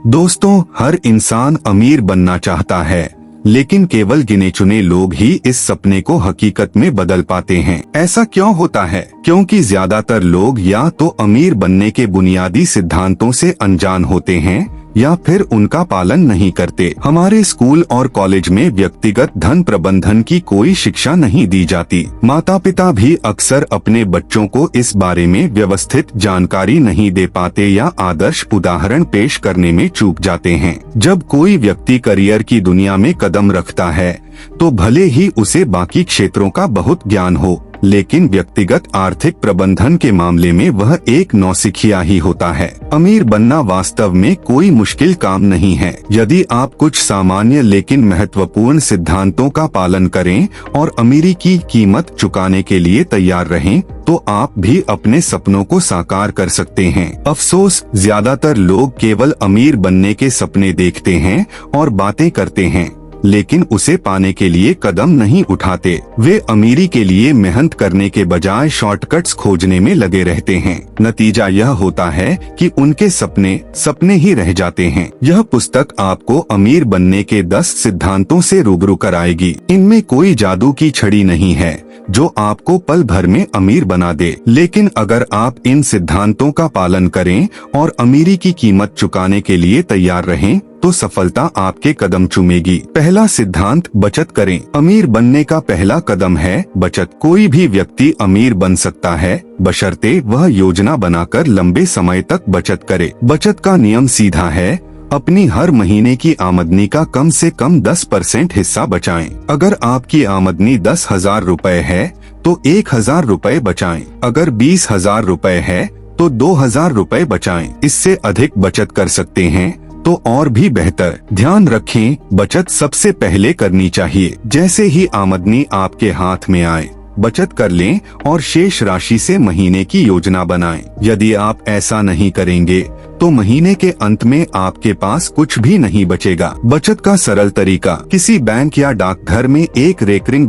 दोस्तों, हर इंसान अमीर बनना चाहता है, लेकिन केवल गिने चुने लोग ही इस सपने को हकीकत में बदल पाते हैं। ऐसा क्यों होता है? क्योंकि ज्यादातर लोग या तो अमीर बनने के बुनियादी सिद्धांतों से अनजान होते हैं या फिर उनका पालन नहीं करते। हमारे स्कूल और कॉलेज में व्यक्तिगत धन प्रबंधन की कोई शिक्षा नहीं दी जाती। माता पिता भी अक्सर अपने बच्चों को इस बारे में व्यवस्थित जानकारी नहीं दे पाते या आदर्श उदाहरण पेश करने में चूक जाते हैं। जब कोई व्यक्ति करियर की दुनिया में कदम रखता है तो भले ही उसे बाकी क्षेत्रों का बहुत ज्ञान हो, लेकिन व्यक्तिगत आर्थिक प्रबंधन के मामले में वह एक नौसिखिया ही होता है। अमीर बनना वास्तव में कोई मुश्किल काम नहीं है। यदि आप कुछ सामान्य लेकिन महत्वपूर्ण सिद्धांतों का पालन करें और अमीरी की कीमत चुकाने के लिए तैयार रहें, तो आप भी अपने सपनों को साकार कर सकते हैं। अफसोस, ज्यादातर लोग केवल अमीर बनने के सपने देखते हैं और बातें करते हैं, लेकिन उसे पाने के लिए कदम नहीं उठाते। वे अमीरी के लिए मेहनत करने के बजाय शॉर्टकट्स खोजने में लगे रहते हैं। नतीजा यह होता है कि उनके सपने ही रह जाते हैं। यह पुस्तक आपको अमीर बनने के 10 सिद्धांतों से रूबरू कराएगी। इनमें कोई जादू की छड़ी नहीं है जो आपको पल भर में अमीर बना दे, लेकिन अगर आप इन सिद्धांतों का पालन करें और अमीरी की कीमत चुकाने के लिए तैयार रहें, तो सफलता आपके कदम चूमेगी। पहला सिद्धांत, बचत करें। अमीर बनने का पहला कदम है बचत। कोई भी व्यक्ति अमीर बन सकता है, बशर्ते वह योजना बनाकर लंबे समय तक बचत करे। बचत का नियम सीधा है, अपनी हर महीने की आमदनी का कम से कम 10% हिस्सा बचाएं। अगर आपकी आमदनी 10,000 रुपए है तो 1,000 रुपए बचाएं। अगर 20,000 रुपए है तो 2,000 रुपए बचाएं। इससे अधिक बचत कर सकते हैं तो और भी बेहतर। ध्यान रखें, बचत सबसे पहले करनी चाहिए। जैसे ही आमदनी आपके हाथ में आए, बचत कर लें और शेष राशि से महीने की योजना बनाएं। यदि आप ऐसा नहीं करेंगे तो महीने के अंत में आपके पास कुछ भी नहीं बचेगा। बचत का सरल तरीका, किसी बैंक या डाकघर में एक रिकरिंग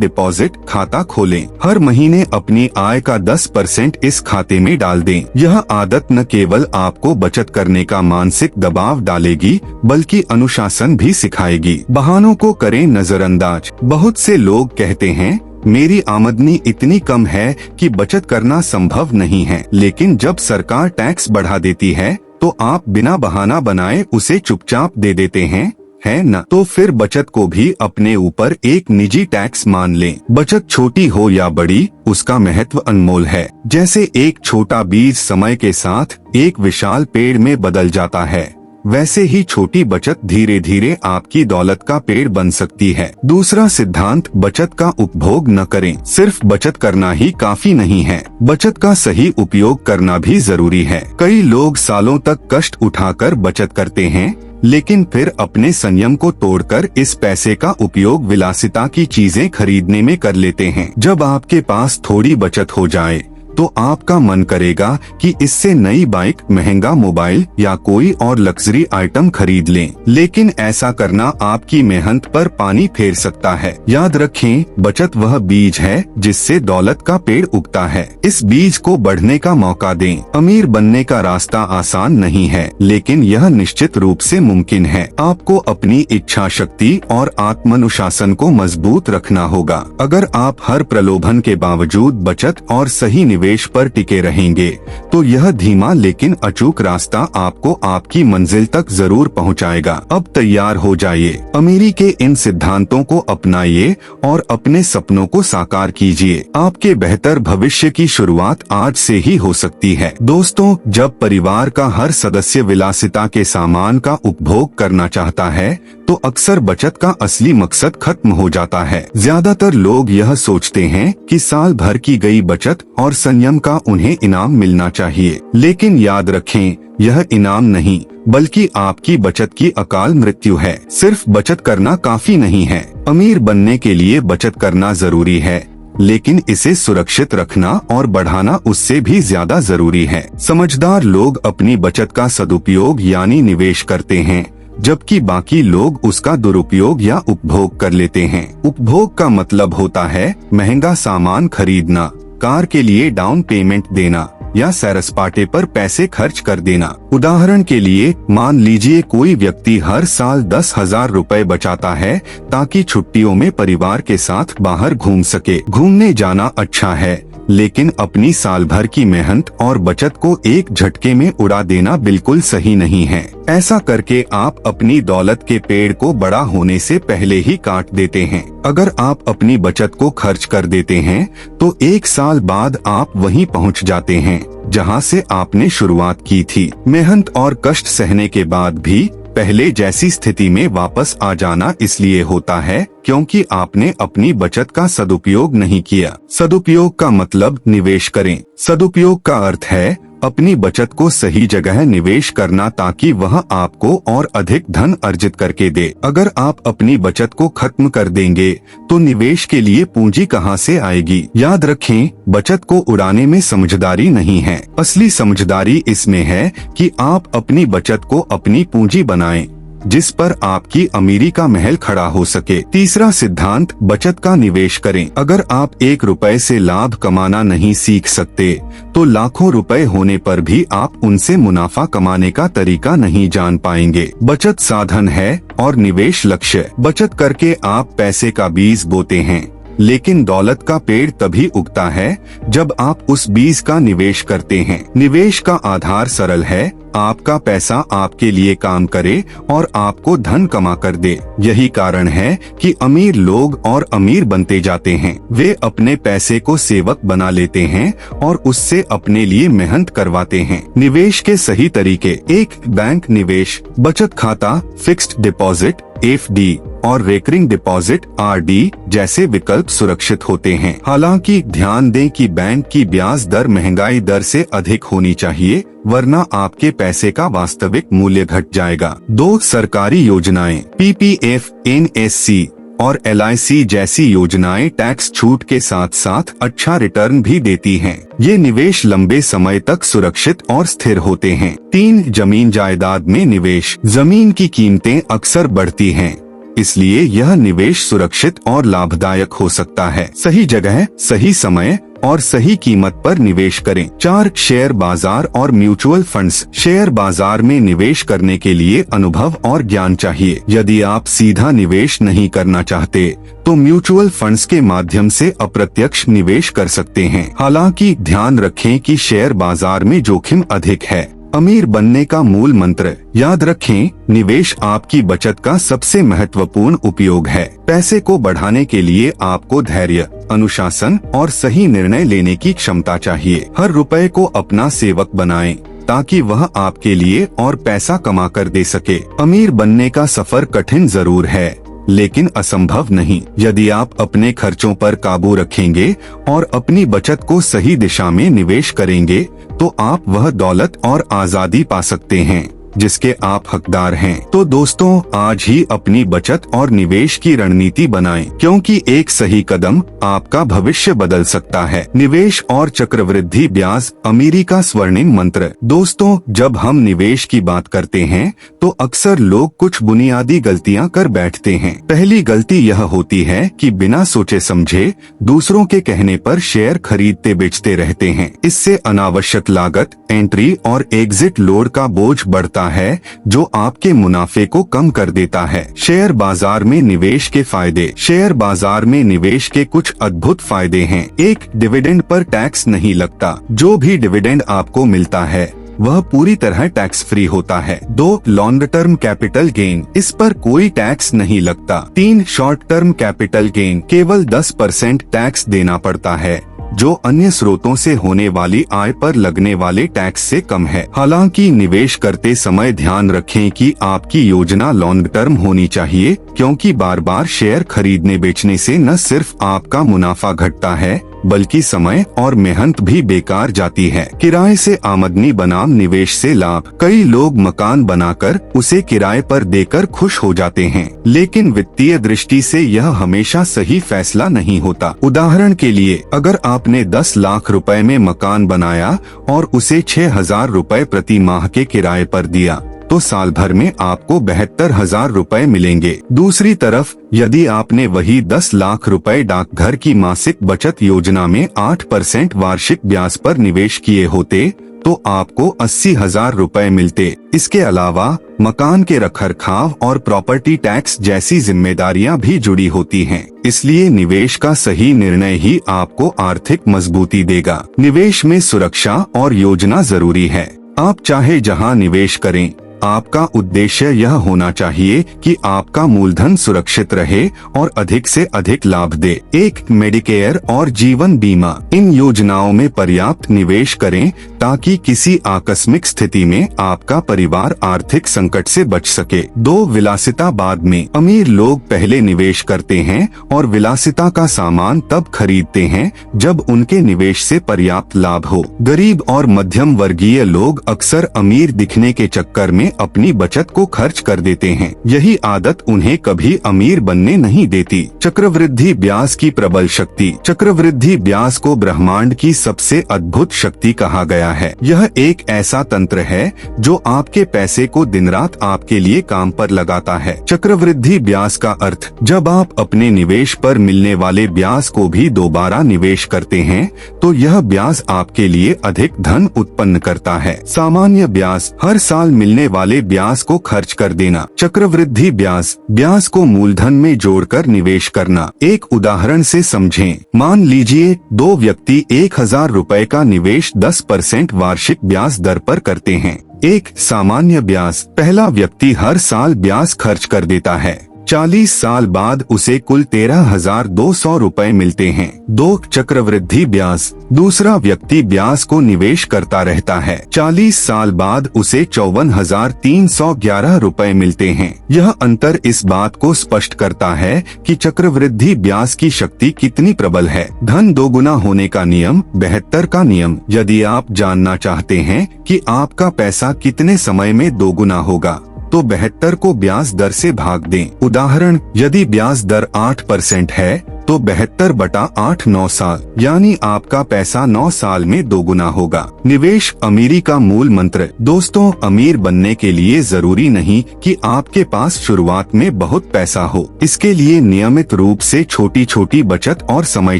डिपॉजिट खाता खोलें। हर महीने अपनी आय का 10% इस खाते में डाल दें। यह आदत न केवल आपको बचत करने का मानसिक दबाव डालेगी, बल्कि अनुशासन भी सिखाएगी। बहानों को करें नजरअंदाज। बहुत से लोग कहते हैं, मेरी आमदनी इतनी कम है कि बचत करना संभव नहीं है। लेकिन जब सरकार टैक्स बढ़ा देती है तो आप बिना बहाना बनाए उसे चुपचाप दे देते हैं, है न? तो फिर बचत को भी अपने ऊपर एक निजी टैक्स मान लें। बचत छोटी हो या बड़ी, उसका महत्व अनमोल है। जैसे एक छोटा बीज समय के साथ एक विशाल पेड़ में बदल जाता है, वैसे ही छोटी बचत धीरे धीरे आपकी दौलत का पेड़ बन सकती है। दूसरा सिद्धांत, बचत का उपभोग न करें। सिर्फ बचत करना ही काफी नहीं है, बचत का सही उपयोग करना भी जरूरी है। कई लोग सालों तक कष्ट उठाकर बचत करते हैं, लेकिन फिर अपने संयम को तोड़कर इस पैसे का उपयोग विलासिता की चीजें खरीदने में कर लेते हैं। जब आपके पास थोड़ी बचत हो जाए तो आपका मन करेगा कि इससे नई बाइक, महंगा मोबाइल या कोई और लग्जरी आइटम खरीद लें। लेकिन ऐसा करना आपकी मेहनत पर पानी फेर सकता है। याद रखें, बचत वह बीज है जिससे दौलत का पेड़ उगता है। इस बीज को बढ़ने का मौका दें। अमीर बनने का रास्ता आसान नहीं है, लेकिन यह निश्चित रूप से मुमकिन है। आपको अपनी इच्छा शक्ति और आत्मानुशासन को मजबूत रखना होगा। अगर आप हर प्रलोभन के बावजूद बचत और सही निवेश पर टिके रहेंगे, तो यह धीमा लेकिन अचूक रास्ता आपको आपकी मंजिल तक जरूर पहुंचाएगा। अब तैयार हो जाइए, अमीरी के इन सिद्धांतों को अपनाइए और अपने सपनों को साकार कीजिए। आपके बेहतर भविष्य की शुरुआत आज से ही हो सकती है। दोस्तों, जब परिवार का हर सदस्य विलासिता के सामान का उपभोग करना चाहता है, तो अक्सर बचत का असली मकसद खत्म हो जाता है। ज्यादातर लोग यह सोचते हैं कि साल भर की गई बचत और संयम का उन्हें इनाम मिलना चाहिए, लेकिन याद रखें, यह इनाम नहीं बल्कि आपकी बचत की अकाल मृत्यु है। सिर्फ बचत करना काफी नहीं है। अमीर बनने के लिए बचत करना जरूरी है, लेकिन इसे सुरक्षित रखना और बढ़ाना उससे भी ज्यादा जरूरी है। समझदार लोग अपनी बचत का सदुपयोग यानी निवेश करते हैं, जबकि बाकी लोग उसका दुरुपयोग या उपभोग कर लेते हैं। उपभोग का मतलब होता है महंगा सामान खरीदना, कार के लिए डाउन पेमेंट देना, या सैर सपाटे पर पैसे खर्च कर देना। उदाहरण के लिए मान लीजिए कोई व्यक्ति हर साल 10,000 रुपए बचाता है ताकि छुट्टियों में परिवार के साथ बाहर घूम सके। घूमने जाना अच्छा है, लेकिन अपनी साल भर की मेहनत और बचत को एक झटके में उड़ा देना बिल्कुल सही नहीं है। ऐसा करके आप अपनी दौलत के पेड़ को बड़ा होने से पहले ही काट देते हैं। अगर आप अपनी बचत को खर्च कर देते हैं तो 1 साल बाद आप वहीं पहुंच जाते हैं जहां से आपने शुरुआत की थी। मेहनत और कष्ट सहने के बाद भी पहले जैसी स्थिति में वापस आ जाना इसलिए होता है क्योंकि आपने अपनी बचत का सदुपयोग नहीं किया। सदुपयोग का मतलब निवेश करें। सदुपयोग का अर्थ है अपनी बचत को सही जगह निवेश करना ताकि वह आपको और अधिक धन अर्जित करके दे। अगर आप अपनी बचत को खत्म कर देंगे तो निवेश के लिए पूंजी कहां से आएगी? याद रखें, बचत को उड़ाने में समझदारी नहीं है। असली समझदारी इसमें है कि आप अपनी बचत को अपनी पूंजी बनाएं जिस पर आपकी अमीरी का महल खड़ा हो सके। तीसरा सिद्धांत, बचत का निवेश करें। अगर आप 1 रुपए से लाभ कमाना नहीं सीख सकते तो लाखों रुपए होने पर भी आप उनसे मुनाफा कमाने का तरीका नहीं जान पाएंगे। बचत साधन है और निवेश लक्ष्य। बचत करके आप पैसे का बीज बोते हैं, लेकिन दौलत का पेड़ तभी उगता है जब आप उस बीज का निवेश करते हैं। निवेश का आधार सरल है, आपका पैसा आपके लिए काम करे और आपको धन कमा कर दे। यही कारण है कि अमीर लोग और अमीर बनते जाते हैं। वे अपने पैसे को सेवक बना लेते हैं और उससे अपने लिए मेहनत करवाते हैं। निवेश के सही तरीके: 1. बैंक निवेश, बचत खाता, फिक्स्ड डिपॉजिट FD और रेकरिंग डिपॉजिट RD जैसे विकल्प सुरक्षित होते हैं। हालांकि ध्यान दें कि बैंक की ब्याज दर महंगाई दर से अधिक होनी चाहिए, वरना आपके पैसे का वास्तविक मूल्य घट जाएगा। 2. सरकारी योजनाएं, PPF, NSC और LIC जैसी योजनाएं टैक्स छूट के साथ साथ अच्छा रिटर्न भी देती हैं। ये निवेश लंबे समय तक सुरक्षित और स्थिर होते हैं। 3. जमीन जायदाद में निवेश, जमीन की कीमतें अक्सर बढ़ती हैं, इसलिए यह निवेश सुरक्षित और लाभदायक हो सकता है। सही जगह, सही समय और सही कीमत पर निवेश करें। 4. शेयर बाजार और म्यूचुअल फंड्स, शेयर बाजार में निवेश करने के लिए अनुभव और ज्ञान चाहिए। यदि आप सीधा निवेश नहीं करना चाहते तो म्यूचुअल फंड्स के माध्यम से अप्रत्यक्ष निवेश कर सकते हैं। हालांकि ध्यान रखें कि शेयर बाजार में जोखिम अधिक है। अमीर बनने का मूल मंत्र, याद रखें, निवेश आपकी बचत का सबसे महत्वपूर्ण उपयोग है। पैसे को बढ़ाने के लिए आपको धैर्य, अनुशासन और सही निर्णय लेने की क्षमता चाहिए। हर रुपए को अपना सेवक बनाएं ताकि वह आपके लिए और पैसा कमा कर दे सके। अमीर बनने का सफर कठिन जरूर है, लेकिन असंभव नहीं। यदि आप अपने खर्चों पर काबू रखेंगे और अपनी बचत को सही दिशा में निवेश करेंगे तो आप वह दौलत और आजादी पा सकते हैं जिसके आप हकदार हैं। तो दोस्तों, आज ही अपनी बचत और निवेश की रणनीति बनाएं, क्योंकि एक सही कदम आपका भविष्य बदल सकता है। निवेश और चक्रवृद्धि ब्याज, अमीरी का स्वर्णिम मंत्र। दोस्तों, जब हम निवेश की बात करते हैं तो अक्सर लोग कुछ बुनियादी गलतियां कर बैठते हैं। पहली गलती यह होती है कि बिना सोचे समझे दूसरों के कहने पर शेयर खरीदते बेचते रहते हैं। इससे अनावश्यक लागत, एंट्री और एग्जिट लोड का बोझ बढ़ता है जो आपके मुनाफे को कम कर देता है। शेयर बाजार में निवेश के फायदे। शेयर बाजार में निवेश के कुछ अद्भुत फायदे हैं। 1. डिविडेंड पर टैक्स नहीं लगता। जो भी डिविडेंड आपको मिलता है वह पूरी तरह टैक्स फ्री होता है। 2. लॉन्ग टर्म कैपिटल गेन, इस पर कोई टैक्स नहीं लगता। 3. शॉर्ट टर्म कैपिटल गेन, केवल 10% टैक्स देना पड़ता है, जो अन्य स्रोतों से होने वाली आय पर लगने वाले टैक्स से कम है। हालांकि निवेश करते समय ध्यान रखें कि आपकी योजना लॉन्ग टर्म होनी चाहिए, क्योंकि बार बार शेयर खरीदने बेचने से न सिर्फ आपका मुनाफा घटता है बल्कि समय और मेहनत भी बेकार जाती है। किराए से आमदनी बनाम निवेश से लाभ। कई लोग मकान बनाकर उसे किराए पर देकर खुश हो जाते हैं, लेकिन वित्तीय दृष्टि से यह हमेशा सही फैसला नहीं होता। उदाहरण के लिए, अगर आपने 10 लाख रुपए में मकान बनाया और उसे 6,000 रुपए प्रति माह के किराए पर दिया तो साल भर में आपको 72,000 रुपए मिलेंगे। दूसरी तरफ यदि आपने वही 10 लाख रुपए डाकघर की मासिक बचत योजना में 8% वार्षिक ब्याज पर निवेश किए होते तो आपको 80,000 रुपए मिलते। इसके अलावा मकान के रखरखाव और प्रॉपर्टी टैक्स जैसी जिम्मेदारियां भी जुड़ी होती हैं। इसलिए निवेश का सही निर्णय ही आपको आर्थिक मजबूती देगा। निवेश में सुरक्षा और योजना जरूरी है। आप चाहे जहां निवेश करें, आपका उद्देश्य यह होना चाहिए कि आपका मूलधन सुरक्षित रहे और अधिक से अधिक लाभ दे। एक मेडिकेयर और जीवन बीमा, इन योजनाओं में पर्याप्त निवेश करें ताकि किसी आकस्मिक स्थिति में आपका परिवार आर्थिक संकट से बच सके। 2 विलासिता बाद में। अमीर लोग पहले निवेश करते हैं और विलासिता का सामान तब खरीदते हैं जब उनके निवेश से पर्याप्त लाभ हो। गरीब और मध्यम वर्गीय लोग अक्सर अमीर दिखने के चक्कर में अपनी बचत को खर्च कर देते हैं। यही आदत उन्हें कभी अमीर बनने नहीं देती। चक्रवृद्धि ब्याज की प्रबल शक्ति। चक्रवृद्धि ब्याज को ब्रह्मांड की सबसे अद्भुत शक्ति कहा गया है। यह एक ऐसा तंत्र है जो आपके पैसे को दिन रात आपके लिए काम पर लगाता है। चक्रवृद्धि ब्याज का अर्थ, जब आप अपने निवेश पर मिलने वाले ब्याज को भी दोबारा निवेश करते हैं तो यह ब्याज आपके लिए अधिक धन उत्पन्न करता है। सामान्य ब्याज, हर साल मिलने वाले ब्याज को खर्च कर देना। चक्रवृद्धि ब्याज, ब्याज को मूलधन में जोड़कर निवेश करना। एक उदाहरण से समझें। मान लीजिए 2 व्यक्ति 1,000 रुपए का निवेश 10% वार्षिक ब्याज दर पर करते हैं। एक सामान्य ब्याज, पहला व्यक्ति हर साल ब्याज खर्च कर देता है। 40 साल बाद उसे कुल 13,200 रुपए मिलते हैं। 2 चक्रवृद्धि ब्याज, दूसरा व्यक्ति ब्याज को निवेश करता रहता है। 40 साल बाद उसे 54,311 रुपए मिलते हैं। यह अंतर इस बात को स्पष्ट करता है कि चक्रवृद्धि ब्याज की शक्ति कितनी प्रबल है। धन दोगुना होने का नियम, 72 का नियम। यदि आप जानना चाहते हैं कि आपका पैसा कितने समय में दोगुना होगा तो 72 को ब्याज दर से भाग दें। उदाहरण, यदि ब्याज दर 8% है तो 72 बटा 8 9 साल, यानी आपका पैसा 9 साल में दोगुना होगा। निवेश अमीरी का मूल मंत्र। दोस्तों, अमीर बनने के लिए जरूरी नहीं कि आपके पास शुरुआत में बहुत पैसा हो। इसके लिए नियमित रूप से छोटी छोटी बचत और समय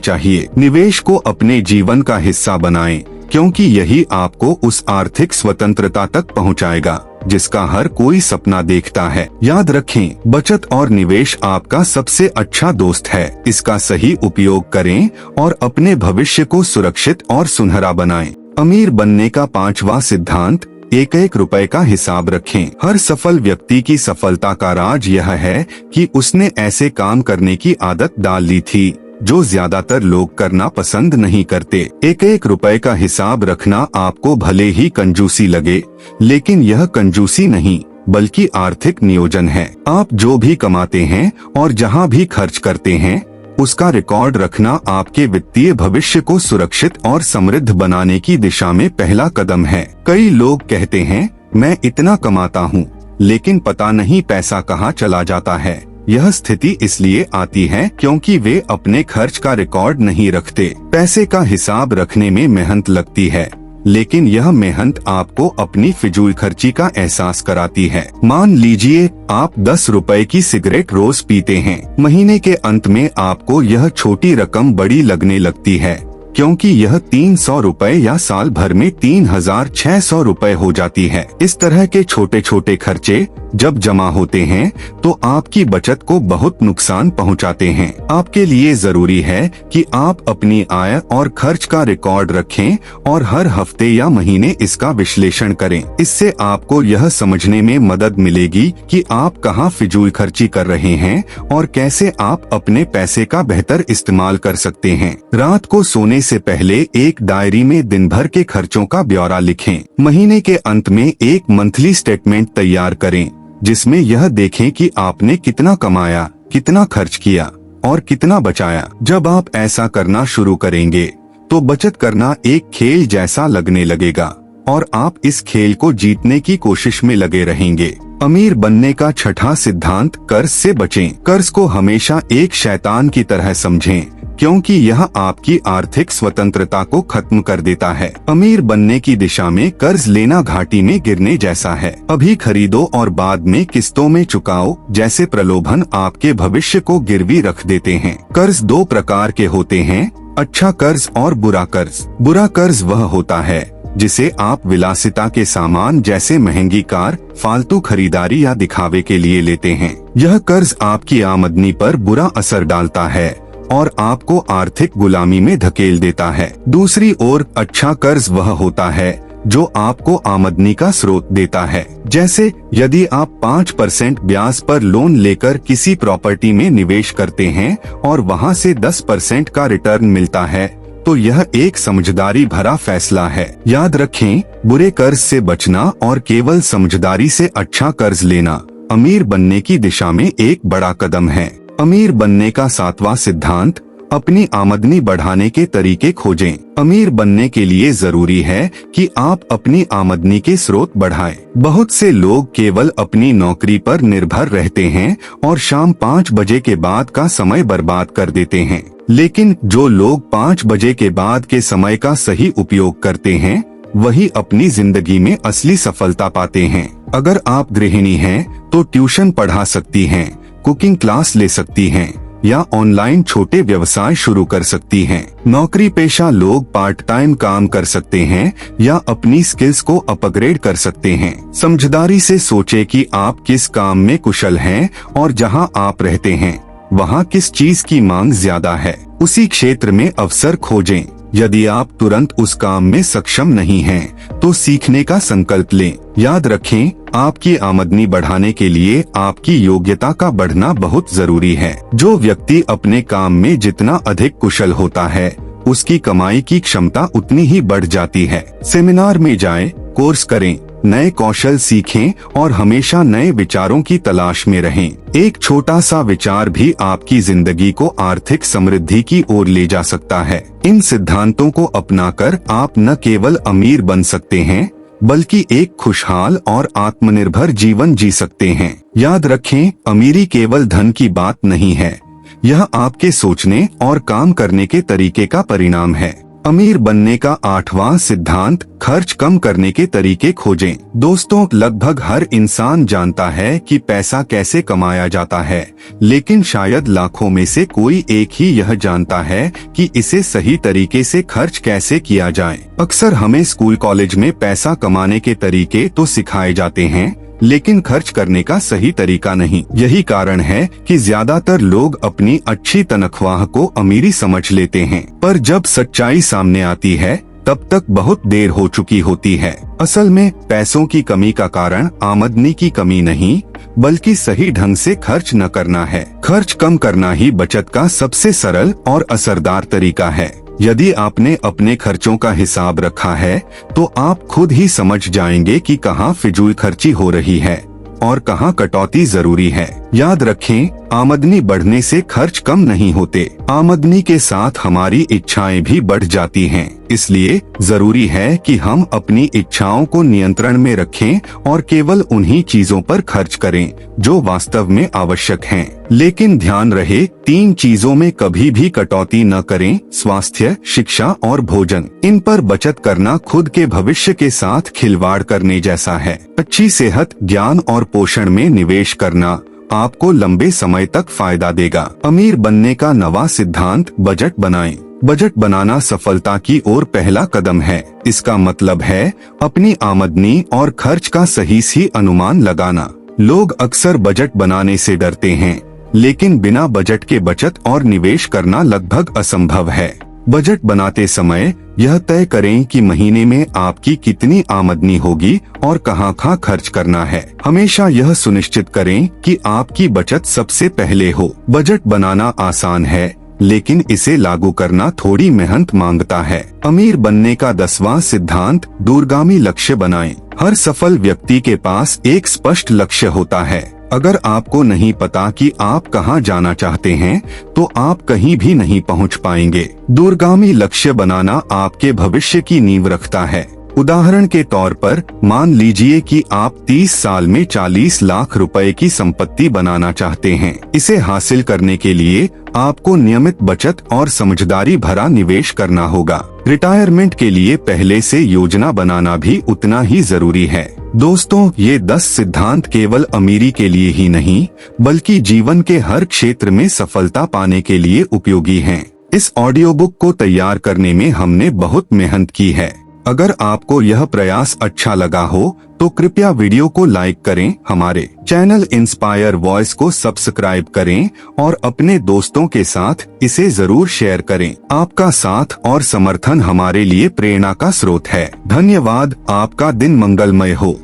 चाहिए। निवेश को अपने जीवन का हिस्सा बनाएं, क्योंकि यही आपको उस आर्थिक स्वतंत्रता तक पहुंचाएगा जिसका हर कोई सपना देखता है। याद रखें, बचत और निवेश आपका सबसे अच्छा दोस्त है। इसका सही उपयोग करें और अपने भविष्य को सुरक्षित और सुनहरा बनाएं। अमीर बनने का 5वां सिद्धांत, 1-1 रुपए का हिसाब रखें। हर सफल व्यक्ति की सफलता का राज यह है कि उसने ऐसे काम करने की आदत डाल ली थी जो ज्यादातर लोग करना पसंद नहीं करते। 1-1 रुपए का हिसाब रखना आपको भले ही कंजूसी लगे, लेकिन यह कंजूसी नहीं बल्कि आर्थिक नियोजन है। आप जो भी कमाते हैं और जहां भी खर्च करते हैं उसका रिकॉर्ड रखना आपके वित्तीय भविष्य को सुरक्षित और समृद्ध बनाने की दिशा में पहला कदम है। कई लोग कहते हैं, मैं इतना कमाता हूँ, लेकिन पता नहीं पैसा कहाँ चला जाता है। यह स्थिति इसलिए आती है क्योंकि वे अपने खर्च का रिकॉर्ड नहीं रखते। पैसे का हिसाब रखने में मेहनत लगती है, लेकिन यह मेहनत आपको अपनी फिजूल खर्ची का एहसास कराती है। मान लीजिए आप 10 रुपए की सिगरेट रोज पीते हैं। महीने के अंत में आपको यह छोटी रकम बड़ी लगने लगती है, क्योंकि यह 300 रुपए या साल भर में 3,600 रुपए हो जाती है। इस तरह के छोटे छोटे खर्चे जब जमा होते हैं तो आपकी बचत को बहुत नुकसान पहुंचाते हैं। आपके लिए जरूरी है कि आप अपनी आय और खर्च का रिकॉर्ड रखें और हर हफ्ते या महीने इसका विश्लेषण करें। इससे आपको यह समझने में मदद मिलेगी कि आप कहां फिजूल खर्ची कर रहे हैं और कैसे आप अपने पैसे का बेहतर इस्तेमाल कर सकते हैं। रात को सोने से पहले एक डायरी में दिन भर के खर्चों का ब्यौरा लिखें। महीने के अंत में एक मंथली स्टेटमेंट तैयार करें जिसमें यह देखें कि आपने कितना कमाया, कितना खर्च किया और कितना बचाया। जब आप ऐसा करना शुरू करेंगे तो बचत करना एक खेल जैसा लगने लगेगा और आप इस खेल को जीतने की कोशिश में लगे रहेंगे। अमीर बनने का 6वां सिद्धांत, कर्ज से बचें। कर्ज को हमेशा एक शैतान की तरह समझें, क्योंकि यह आपकी आर्थिक स्वतंत्रता को खत्म कर देता है। अमीर बनने की दिशा में कर्ज लेना घाटी में गिरने जैसा है। अभी खरीदो और बाद में किस्तों में चुकाओ जैसे प्रलोभन आपके भविष्य को गिरवी रख देते हैं। कर्ज दो प्रकार के होते हैं, अच्छा कर्ज और बुरा कर्ज। बुरा कर्ज वह होता है जिसे आप विलासिता के सामान जैसे महंगी कार, फालतू खरीदारी या दिखावे के लिए लेते हैं। यह कर्ज आपकी आमदनी पर बुरा असर डालता है और आपको आर्थिक गुलामी में धकेल देता है। दूसरी ओर अच्छा कर्ज वह होता है जो आपको आमदनी का स्रोत देता है। जैसे यदि आप 5% ब्याज पर लोन लेकर किसी प्रॉपर्टी में निवेश करते हैं और वहां से 10% का रिटर्न मिलता है, तो यह एक समझदारी भरा फैसला है। याद रखें, बुरे कर्ज से बचना और केवल समझदारी से अच्छा कर्ज लेना अमीर बनने की दिशा में एक बड़ा कदम है। अमीर बनने का 7वां सिद्धांत, अपनी आमदनी बढ़ाने के तरीके खोजें। अमीर बनने के लिए जरूरी है कि आप अपनी आमदनी के स्रोत बढ़ाएं। बहुत से लोग केवल अपनी नौकरी पर निर्भर रहते हैं और शाम 5 बजे के बाद का समय बर्बाद कर देते हैं। लेकिन जो लोग 5 बजे के बाद के समय का सही उपयोग करते हैं, वही अपनी जिंदगी में असली सफलता पाते हैं। अगर आप गृहिणी हैं, तो ट्यूशन पढ़ा सकती हैं, कुकिंग क्लास ले सकती हैं या ऑनलाइन छोटे व्यवसाय शुरू कर सकती हैं। नौकरी पेशा लोग पार्ट टाइम काम कर सकते हैं या अपनी स्किल्स को अपग्रेड कर सकते हैं। समझदारी से सोचें कि आप किस काम में कुशल हैं और जहां आप रहते हैं वहां किस चीज की मांग ज्यादा है। उसी क्षेत्र में अवसर खोजें। यदि आप तुरंत उस काम में सक्षम नहीं हैं, तो सीखने का संकल्प लें। याद रखें, आपकी आमदनी बढ़ाने के लिए आपकी योग्यता का बढ़ना बहुत जरूरी है। जो व्यक्ति अपने काम में जितना अधिक कुशल होता है, उसकी कमाई की क्षमता उतनी ही बढ़ जाती है। सेमिनार में जाएं, कोर्स करें, नए कौशल सीखें और हमेशा नए विचारों की तलाश में रहें। एक छोटा सा विचार भी आपकी जिंदगी को आर्थिक समृद्धि की ओर ले जा सकता है। इन सिद्धांतों को अपनाकर आप न केवल अमीर बन सकते हैं, बल्कि एक खुशहाल और आत्मनिर्भर जीवन जी सकते हैं। याद रखें, अमीरी केवल धन की बात नहीं है, यह आपके सोचने और काम करने के तरीके का परिणाम है। अमीर बनने का 8वां सिद्धांत, खर्च कम करने के तरीके खोजें। दोस्तों, लगभग हर इंसान जानता है कि पैसा कैसे कमाया जाता है, लेकिन शायद लाखों में से कोई एक ही यह जानता है कि इसे सही तरीके से खर्च कैसे किया जाए। अक्सर हमें स्कूल कॉलेज में पैसा कमाने के तरीके तो सिखाए जाते हैं, लेकिन खर्च करने का सही तरीका नहीं। यही कारण है कि ज्यादातर लोग अपनी अच्छी तनख्वाह को अमीरी समझ लेते हैं, पर जब सच्चाई सामने आती है तब तक बहुत देर हो चुकी होती है। असल में पैसों की कमी का कारण आमदनी की कमी नहीं, बल्कि सही ढंग से खर्च न करना है। खर्च कम करना ही बचत का सबसे सरल और असरदार तरीका है। यदि आपने अपने खर्चों का हिसाब रखा है, तो आप खुद ही समझ जाएंगे कि कहाँ फिजूल खर्ची हो रही है और कहाँ कटौती जरूरी है। याद रखें, आमदनी बढ़ने से खर्च कम नहीं होते, आमदनी के साथ हमारी इच्छाएं भी बढ़ जाती हैं। इसलिए जरूरी है कि हम अपनी इच्छाओं को नियंत्रण में रखें और केवल उन्हीं चीजों पर खर्च करें जो वास्तव में आवश्यक हैं। लेकिन ध्यान रहे, 3 चीजों में कभी भी कटौती न करें, स्वास्थ्य, शिक्षा और भोजन। इन पर बचत करना खुद के भविष्य के साथ खिलवाड़ करने जैसा है। अच्छी सेहत, ज्ञान और पोषण में निवेश करना आपको लंबे समय तक फायदा देगा। अमीर बनने का 9वां सिद्धांत, बजट बनाएं। बजट बनाना सफलता की ओर पहला कदम है। इसका मतलब है अपनी आमदनी और खर्च का सही अनुमान लगाना। लोग अक्सर बजट बनाने से डरते हैं, लेकिन बिना बजट के बचत और निवेश करना लगभग असंभव है। बजट बनाते समय यह तय करें कि महीने में आपकी कितनी आमदनी होगी और कहाँ खर्च करना है। हमेशा यह सुनिश्चित करें कि आपकी बचत सबसे पहले हो। बजट बनाना आसान है, लेकिन इसे लागू करना थोड़ी मेहनत मांगता है। अमीर बनने का 10वां सिद्धांत, दूरगामी लक्ष्य बनाएं। हर सफल व्यक्ति के पास एक स्पष्ट लक्ष्य होता है। अगर आपको नहीं पता कि आप कहां जाना चाहते हैं, तो आप कहीं भी नहीं पहुंच पाएंगे। दूरगामी लक्ष्य बनाना आपके भविष्य की नींव रखता है। उदाहरण के तौर पर मान लीजिए कि आप 30 साल में 40 लाख रुपए की संपत्ति बनाना चाहते हैं। इसे हासिल करने के लिए आपको नियमित बचत और समझदारी भरा निवेश करना होगा। रिटायरमेंट के लिए पहले से योजना बनाना भी उतना ही जरूरी है। दोस्तों, ये 10 सिद्धांत केवल अमीरी के लिए ही नहीं बल्कि जीवन के हर क्षेत्र में सफलता पाने के लिए उपयोगी हैं। इस ऑडियो बुक को तैयार करने में हमने बहुत मेहनत की है। अगर आपको यह प्रयास अच्छा लगा हो तो कृपया वीडियो को लाइक करें, हमारे चैनल इंस्पायर वॉइस को सब्सक्राइब करें और अपने दोस्तों के साथ इसे जरूर शेयर करें। आपका साथ और समर्थन हमारे लिए प्रेरणा का स्रोत है। धन्यवाद। आपका दिन मंगलमय हो।